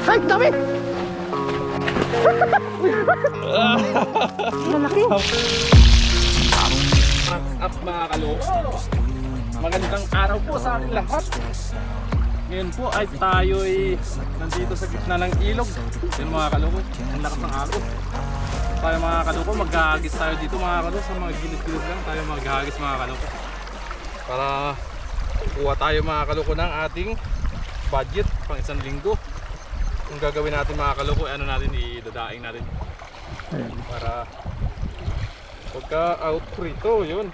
Ay, dami! Malaki! Up mga kaloko, magandang araw po sa ating lahat. Ngayon po ay tayo'y nandito sa gitna ng ilog. Yan mga kaloko, ang lakas ng agos. Tayo mga kaloko, maghahagis tayo dito mga kaloko. Sa mga gilid-gilid lang tayo maghahagis mga kaloko, para kuha tayo mga kaloko ng ating budget pang isang linggo. Kung gagawin natin mga kaloko, ano natin, idadaing natin para pagka out rito. Yun,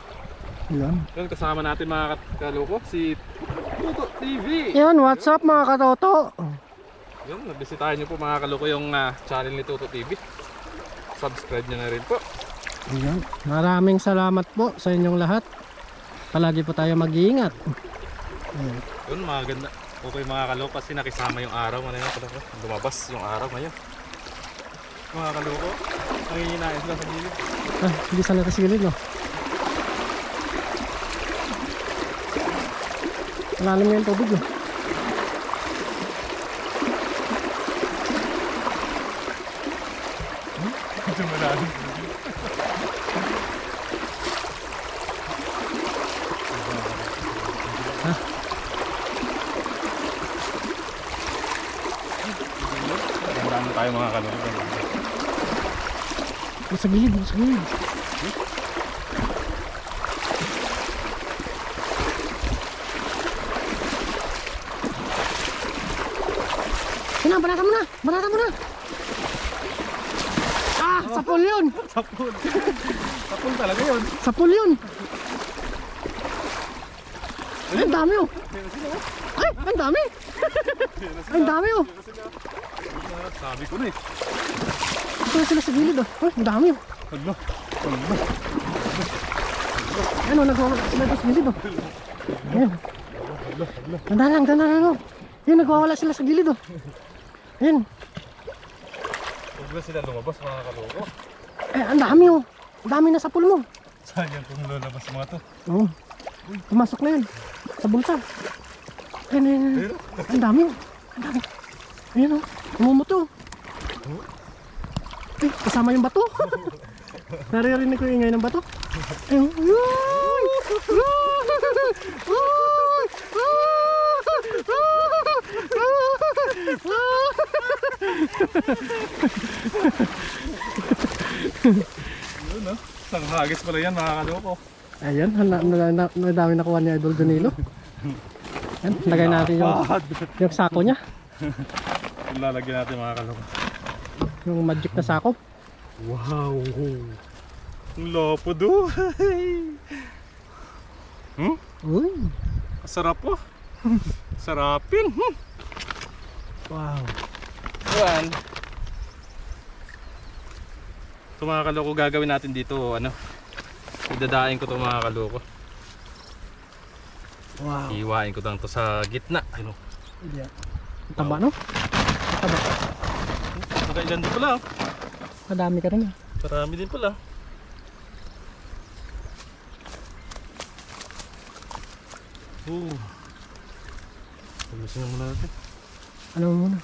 kasama natin mga kaloko si Toto TV. Yun, what's up mga katoto? Yun, nabisitahin nyo po mga kaloko yung channel ni Toto TV. Subscribe nyo na rin po. Ayan. Maraming salamat po sa inyong lahat. Palagi po tayo mag-iingat. Ayan. Yun, maganda. Okay mga kaloko, kasi nakisama yung araw. Ano yun, kaloko? Lumabas yung araw ngayon. Mga kaloko, nangihinain sila sa gilid. Ah, hindi sana kasi gilid, no? Malalim yung tubig, no? Medyo malalim. Ha? Magandang tayo mga kaloko. Sa gilid, sa gilid. Sina, banata mo na! Banata mo na! Ah, sapul yun! Sapul. Sapul talaga yun. Sapul yun! Ay, ang dami oh! Ay, ang dami! Ay, ang dami oh! Sabi ko na eh. Ito na sila sa gilid oh! Ay, ang dami oh! Ano? Ano, nagwawala sila sa gilid oh! Ayan! Dandan lang oh! Yan, nagwawala sila sa gilid oh! Ayan! Huwag na sila lumabas mga kaloko. Ay, ang dami oh! Ang dami na sapul mo! Sayang kung lalabas mga to. Oo. Pumasok na yun. Sa bulsa. Ayan. Ang dami oh. Ang dami. Ayan oh. Umumuto. Eh, kasama yung bato. Naririnig ko yung ingay ng bato. Ayun. Yun no? Isang hagis pala yan mga kaloko. Ayan, nadami nakuha ni Idol Danilo. Ayan, lagay natin yung sako niya. Lalagyan natin mga kaloko. Yung magic na sako. Wow! Ang lapo do! Uy! Sarap po! Sarapin! Wow! Yan! Ito mga kaloko, gagawin natin dito, ano, idadain ko ito mga kaloko. Wow! Iiwain ko lang ito sa gitna. Ano? Yeah. Taba no? Taba. Nakailan din pala. Madami ka rin ah. Marami din pala. Paglasin muna natin. Ano muna?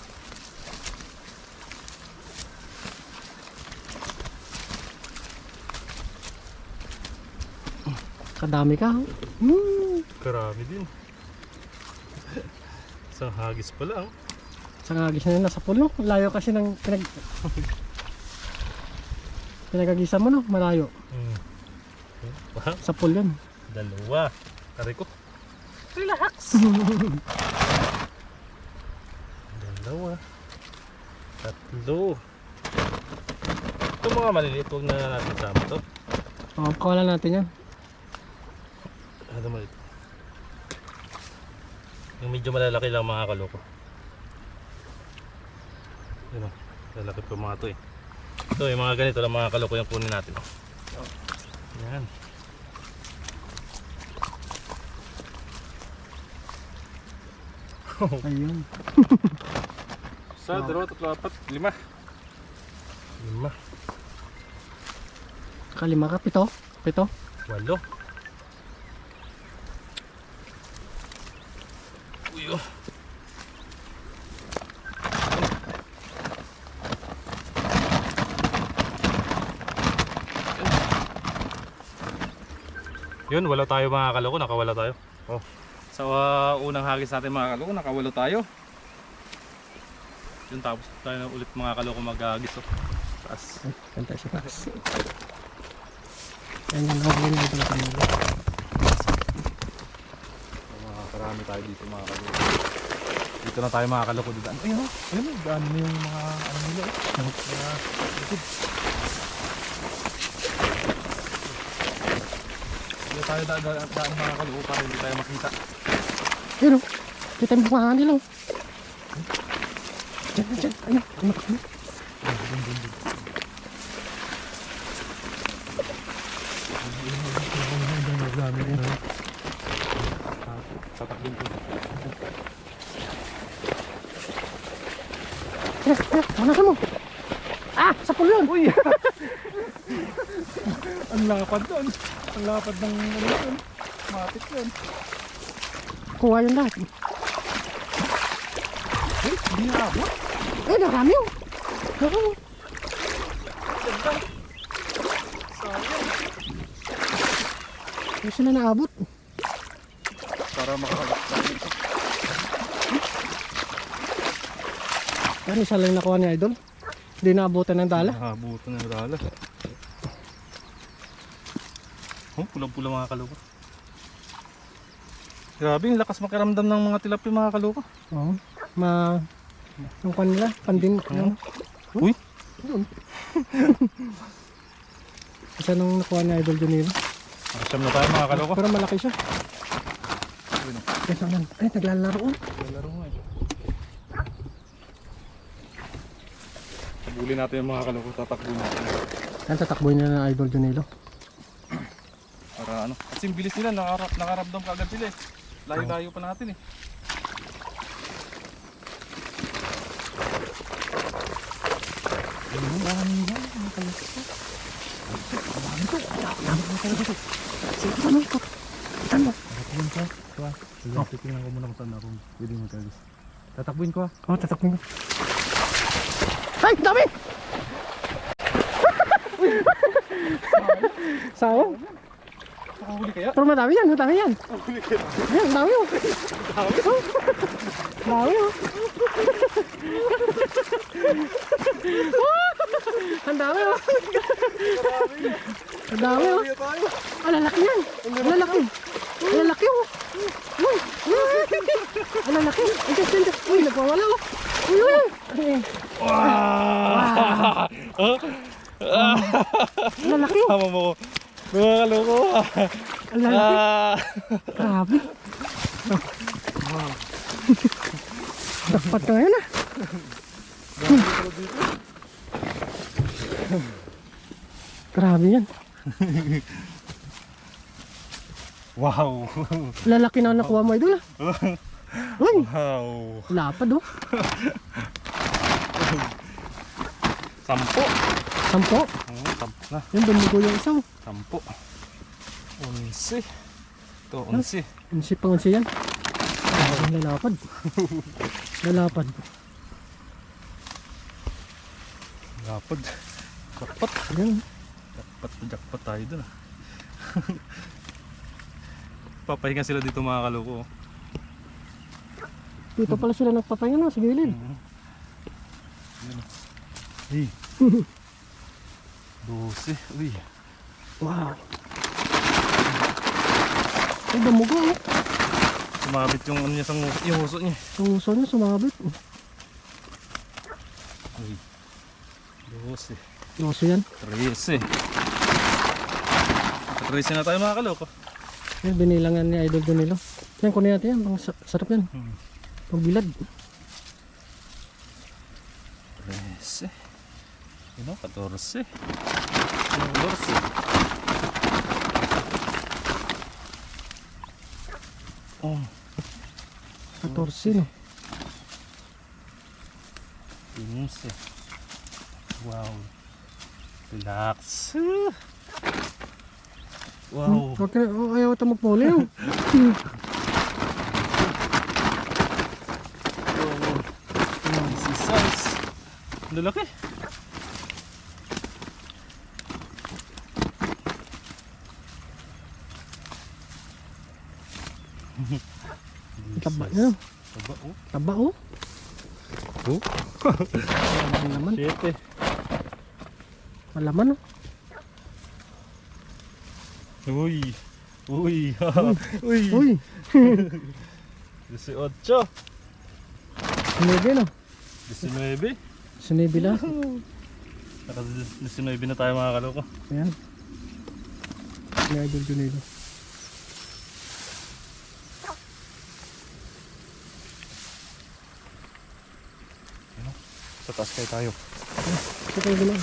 Kadami ka. Karami din. Isang hagis pa lang. Sa agis na yun, nasa pulo. Layo kasi ng pinagagisa mo no? Malayo. Wow, Sa pool yun. dalawa. Aray ko. Relax. Dalawa. Tatlo. Ito mga maliliit, huwag na natin sama ito. O, kawalan natin yan. Ano maliit? Yung medyo malalaki lang mga kaloko. Yun o, lalaki po mga ito eh. Ito yung mga ganito lang mga kaloko yung kunin natin. Yan. Ayun. Isa, dalawa, tatlo, apat, lima. Lima. Kalima ka, pito. Pito. Walo. Uy oh. Yun, wala tayo mga kaloko, nakawala tayo. Oh. Sa unang hagis natin mga kaloko, nakawala tayo. Yun, tapos tayo na ulit mga kaloko mag-hagis. Oh. Taas. Ay, kanta sa taas. Yan yung huli na ito. Karami tayo dito mga kaloko. Dito na tayo mga kaloko. Ayun, ayun, daan mo yung mga ano nila. Dito tayo daan mga kaloko para hindi tayo makita. Ayun o. Kita mo mga nila o. Diyan. Ayun. Ayun. Tatakbin ko. Mana ka mo? Ah! Sa pool yun! Uy! Ang lapad doon. Ang lapad ng ano doon. Matik doon. Kuha yun lahat. Eh, hindi na ako. Eh, narami o. Narami. Ganda. Sayang. Hindi sila naabot. Para makakalap tayo ito. Yan, isa lang nakuha ni Idol. Hindi naabutan ng dala. Nakabuto na dala. Oh, pulang-pula mga kaloko. Grabe, yung lakas makiramdam ng mga tilapia mga kaloko. Oo. Yung kanila, pandin. Uy! Yun. Isa nung nakuha ni Idol Junilo. Nakasyam na tayo mga kaloko. Pero malaki siya. Yes, naman. Ay, naglalaro o. Naglalaro nga eh. Habulin natin yung mga kaloko, tatakbuhin natin. Yan, tatakbuhin nila ng Idol Junilo. Para ano, kasi yung bilis nila, nakaramdam ka agad sila eh. Layo-layo pa natin eh. Titingnan ko muna kung saan ako pwede magkagis. Tatakbuhin ko ah. Oo, tatakbuhin ko. Ay, dami! Sayang. Nakahuli kaya? Pero madami yan, madami yan. Nakahuli kaya? Ayan, dami o. Dami? Dami o. Ang dami o. Ang dami o. Kaya tayo? Ang lalaki yan. Ang lalaki. Ang lalaki o. Uy. Ang lalaki. Andiyan. Uy, nagwawala o. Uy. Wow! Ang lalaki. Tama mo ko. Mga kaloko. Ang lalaki. Grabe. Dapat ka ngayon ah. Grabe yan. Wow! Lalaki na nakuha mo Idol ah. Uy. Wow! Lapad oh. 10. Sampo. Oo, 10 na. Yan, dumugo yung isa oh. 10. 11. Ito, 11. Unsi pang unsi yan. Ang lalapad. Lalapad. Lapad. Jackpot. Yan. Jackpot tayo dun ah. Papahinga sila dito mga kaloko. Dito pala sila nagpapahinga no, sa gilid. Hey. 12. Uy. Wow. Ay, dumugo oh. Sumabit yung ano niya sa yung uso niya. Ang uso niya sumabit. Uy. 12. Uso yan. 13. 13 na tayo mga kaloko. Yan, binilangan ni Idol Junilo. Yan, kunin natin yan. Pang sarap yan. Pang bilad. 13. Yun o, 14. 14. Oh. 14 no. 15. Wow. Relax. Wow. Huwag ka na, ayaw ito magpuli oh. Si size. Ang lalaki. Ano? Taba oh. Taba oh. Oh. Malaman naman. 7. Malaman oh. Uy. Uy. Uy. Uy. 18. 19 no? 19. 19 lang. Naka 19 na tayo mga kaloko. Ayan. May idol Junilo. Sa taas kayo tayo. Ito tayo bilang.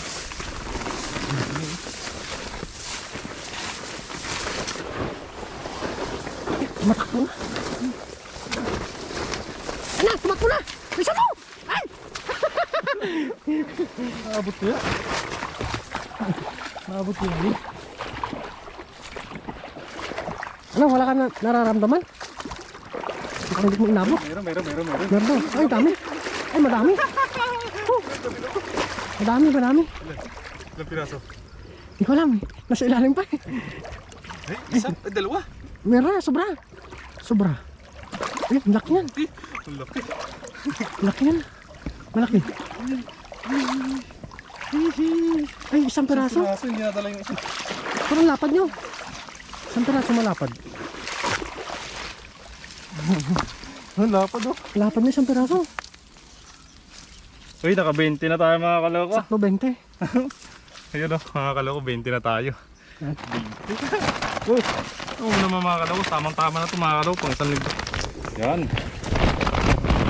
Tumatakbo na. Anak, tumakbo na. Bisa mo! Ay! Naabot ko yan. Maabot ko yan. Ano, wala ka na nararamdaman? Hindi mo inabot. Meron. Meron daw. Ay, dami. Ay, madami. Oh. Madami. Ilang piraso? Hindi ko alam eh. Nasa ilalim pa eh. Ay, isa? Ay, dalawa. Meron, sobra. Ay, laki yan. Ang laki. Laki yan. Malaki. Ay, isang peraso. Piraso, hindi nadala yung isa. Parang lapad nyo. Isang peraso malapad. Ang lapad oh. Lapad na isang peraso. Uy, naka 20 na tayo mga kaloko. Sakto 20. Ayun oh, mga kaloko, 20 na tayo. Yan. Oh, oo naman mga kaloko, tamang-tama na ito mga kaloko, pang isang libo. Yan.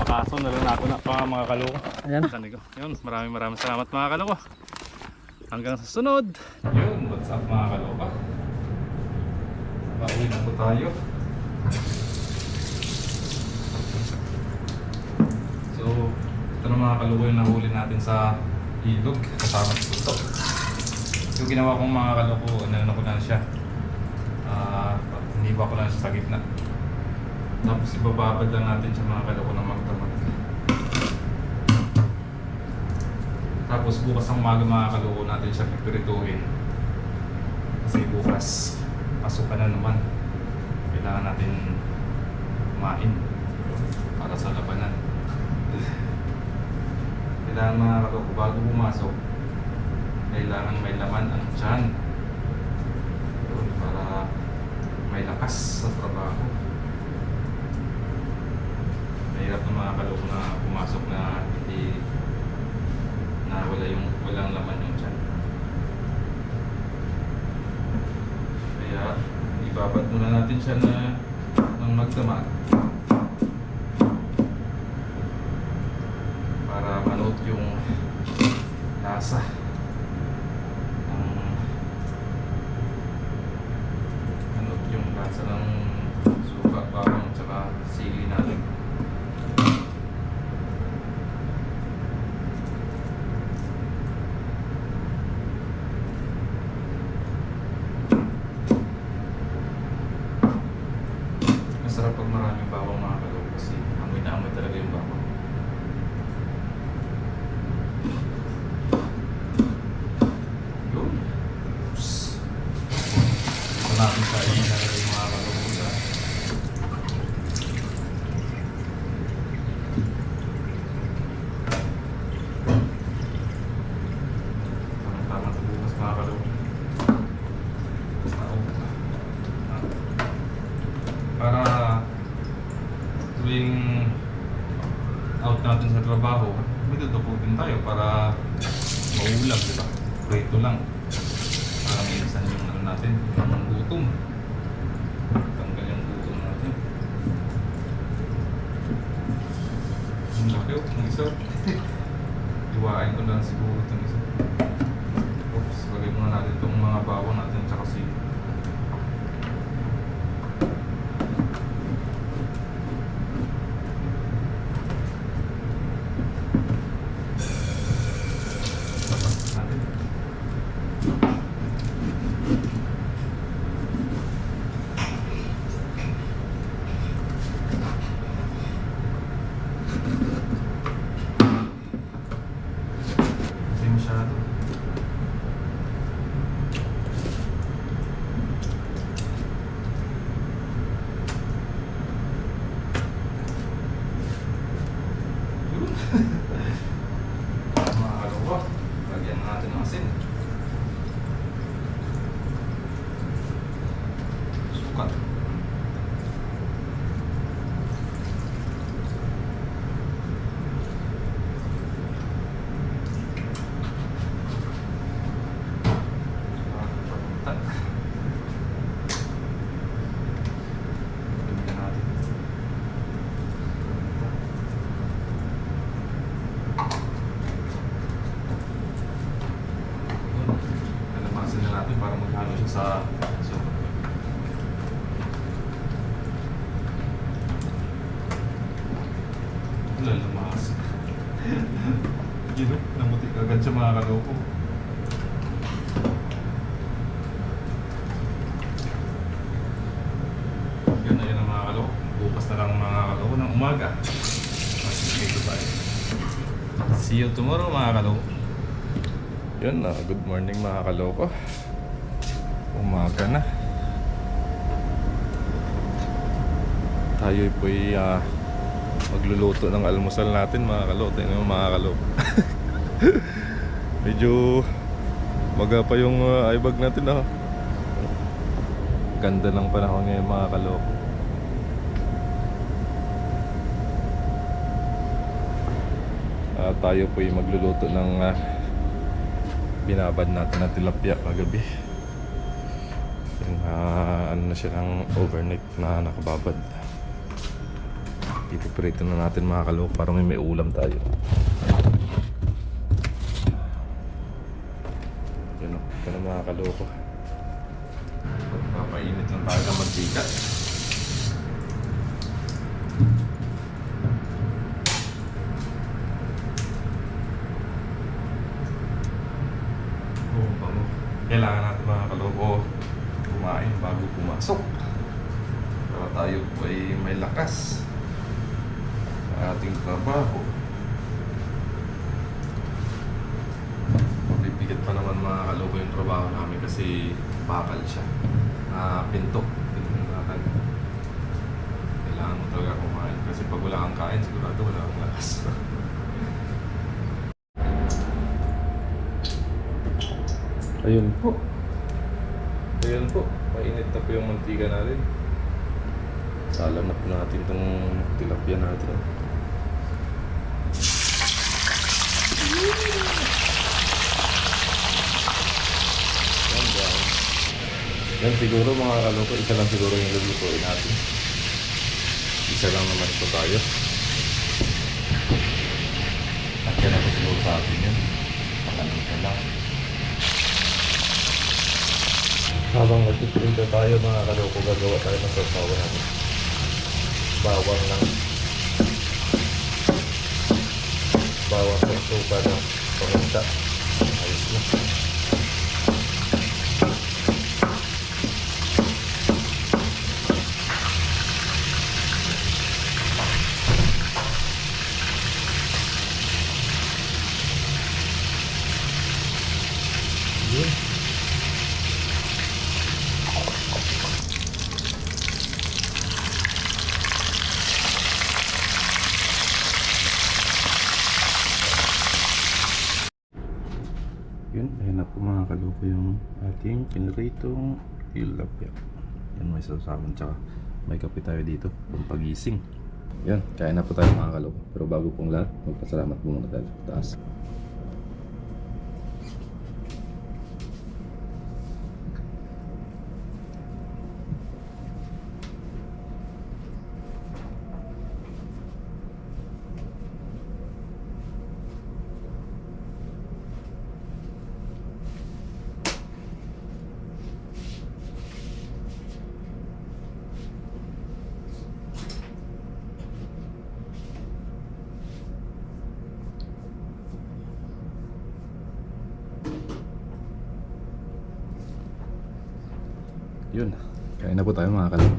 Makaso na lang ako na pa mga kaloko. Ayan. Isang libo. Yun, maraming salamat mga kaloko. Hanggang sa sunod. Yun, what's up mga kaloko. Pauwi na po tayo. So, ito na mga kaloko yung nahuli natin sa ilog. Kasama ito. Yung ginawa kong mga kaloko, ano ko na siya. Hiniba ko lang siya sa gitna. Tapos ibababad lang natin siya mga kaloko ng magdamag. Tapos bukas ang umaga mga kaloko natin siya pipirituhin. Kasi bukas pasukan na naman. Kailangan natin kumain para sa labanan. Kailangan mga kaloko bago pumasok, kailangan may laman ang tiyan para may lakas sa trabaho. Mahirap na mga kaloko na pumasok na hindi na walang laman yung tiyan. Kaya ibabad muna natin siya ng magdamag para manood yung lasa. Yung lasa ng suka, bawang, tsaka sili natin. Masarap pag maraming bawang mga kaloko kasi amoy na amoy talaga yung bawang. Yun. Ito natin sa ilalagay yung mga kaloko sa tama sa bukas mga kaloko. Para tuwing out natin sa trabaho, may dudukutin tayo para maulam, di ba? Prito lang. Para minsan yung ano natin, yung gutom. Tanggal yung gutom natin. Ang laki ng isa. Iwain ko lang siguro itong isa. Oops, lagay muna natin itong mga bawang natin tsaka sili. Masyado. natin ng asin. Sukat. Alamasin na natin para maghalo siya sa soup. Lalamas. Gino, namutik agad siya mga kaloko. Yun na yun ang mga kaloko. Bukas na lang mga kaloko ng umaga. Masisipito tayo. See you tomorrow mga kaloko. Yun na, good morning mga kaloko. Umaga na. Tayo po'y magluluto ng almusal natin mga kaloko. Tingnan mo mga kaloko. Medyo maga pa yung eyebag natin ah. Ganda ng panahon ngayon mga kaloko. Tayo po'y magluluto ng binabad natin na tilapia kagabi. Yung ano na siya ng overnight na nakababad. Ipiprito na natin mga kaloko para may ulam tayo. Yun o, ito na mga kaloko. Papainit lang tayo ng mantika. Kailangan natin mga kaloko kumain bago pumasok para tayo po ay may lakas sa ating trabaho. Mabibigat pa naman mga kaloko yung trabaho namin kasi bakal siya. Pintok natin. Kailangan mo talaga kumain kasi pag wala kang kain sigurado wala kang lakas. Ayun po. Ayun po. Mainit na po yung mantika natin. Salam na po natin itong tilapia natin. Yan dyan. Yan siguro mga kaloko. Isa lang siguro yung lulutuin natin. Isa lang naman po tayo. At yan ako siguro sa atin yan. Pakalimta lang. Habang nagtitinda tayo mga kaloko, gagawa tayo ng sasawa natin. Bawang lang. Bawang sa suka ng paminta. Ayos na. Yun. Yun, ayun na po mga kaloko yung ating pinritong tilapia. Yan, may sasawan tsaka may kape tayo dito kung pagising. Yan, kain na po tayo mga kaloko. Pero bago pong lahat, magpasalamat muna tayo sa taas. Yun, kain na po tayo mga kaloko.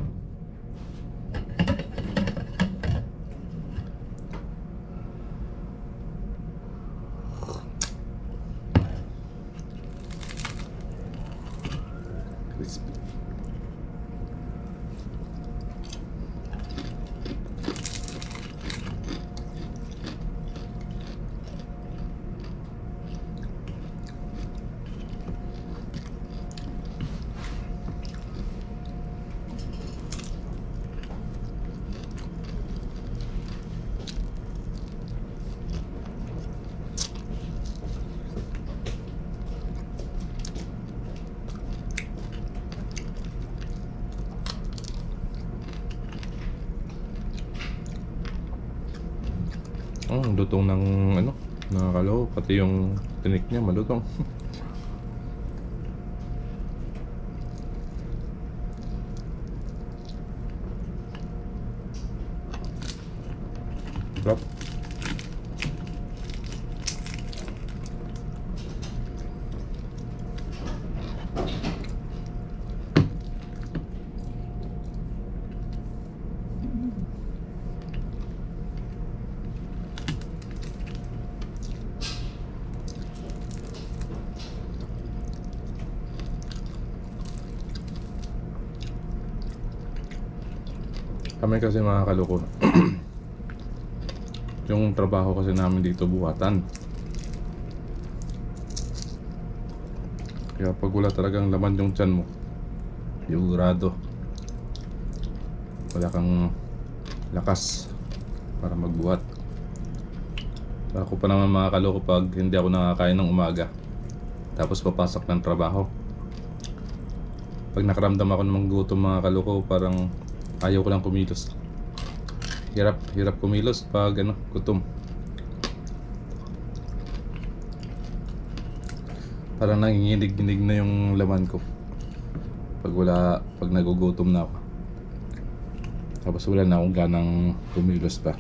Crispy. Ang lutong ng ano, nakakalo, pati yung tinik niya malutong. Sarap. Kami kasi mga kaloko, yung trabaho kasi namin dito buhatan. Kaya pag wala talagang laman yung tiyan mo, sigurado wala kang lakas para magbuhat. Ako pa naman mga kaloko pag hindi ako nakakain ng umaga tapos papasok ng trabaho. Pag nakaramdam ako ng gutom mga kaloko, parang ayaw ko lang kumilos. Hirap kumilos pag ano, gutom. Parang nanginginig-ginig na yung laman ko pag nagugutom na ako. Tapos wala na akong ganang kumilos pa.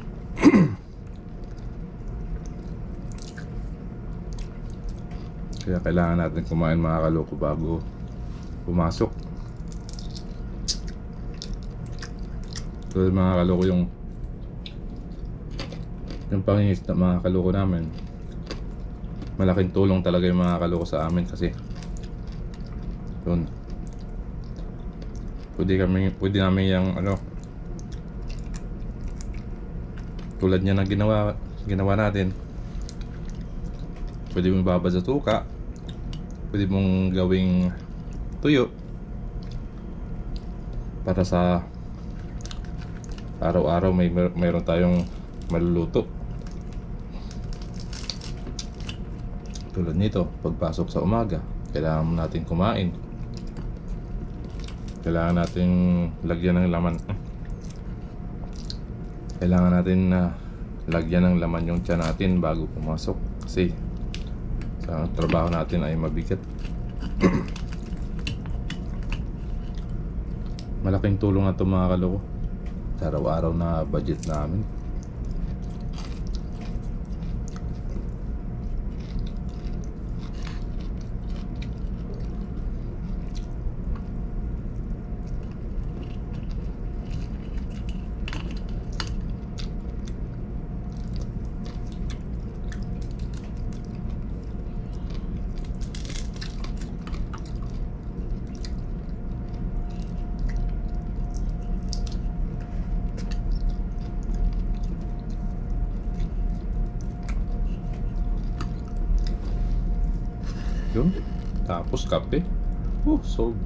Kaya kailangan natin kumain mga kaloko bago pumasok. So mga kaloko, yung pangingisda mga kaloko namin, malaking tulong talaga yung mga kaloko sa amin kasi yun, pwede namin yung ano, tulad niya na ginawa natin, pwede mong ibabad sa tuka, pwede mong gawing tuyo para sa araw-araw mayroon tayong maluluto. Tulad nito, pagpasok sa umaga, kailangan natin kumain. Kailangan natin lagyan ng laman. Kailangan natin lagyan ng laman yung tiyan natin bago pumasok. Kasi sa trabaho natin ay mabigat. Malaking tulong na ito mga kaloko sa araw-araw na budget namin. Yun, tapos kape. Solve.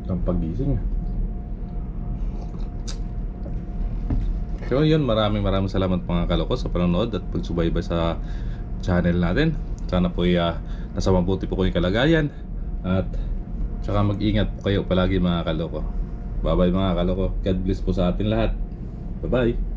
Ang pagising. So yun, maraming salamat mga kaloko sa panonood at pagsubaybay sa channel natin. Sana po nasa mabuti po kayong kalagayan at saka mag-ingat po kayo palagi mga kaloko. Bye bye mga kaloko. God bless po sa atin lahat. Bye bye.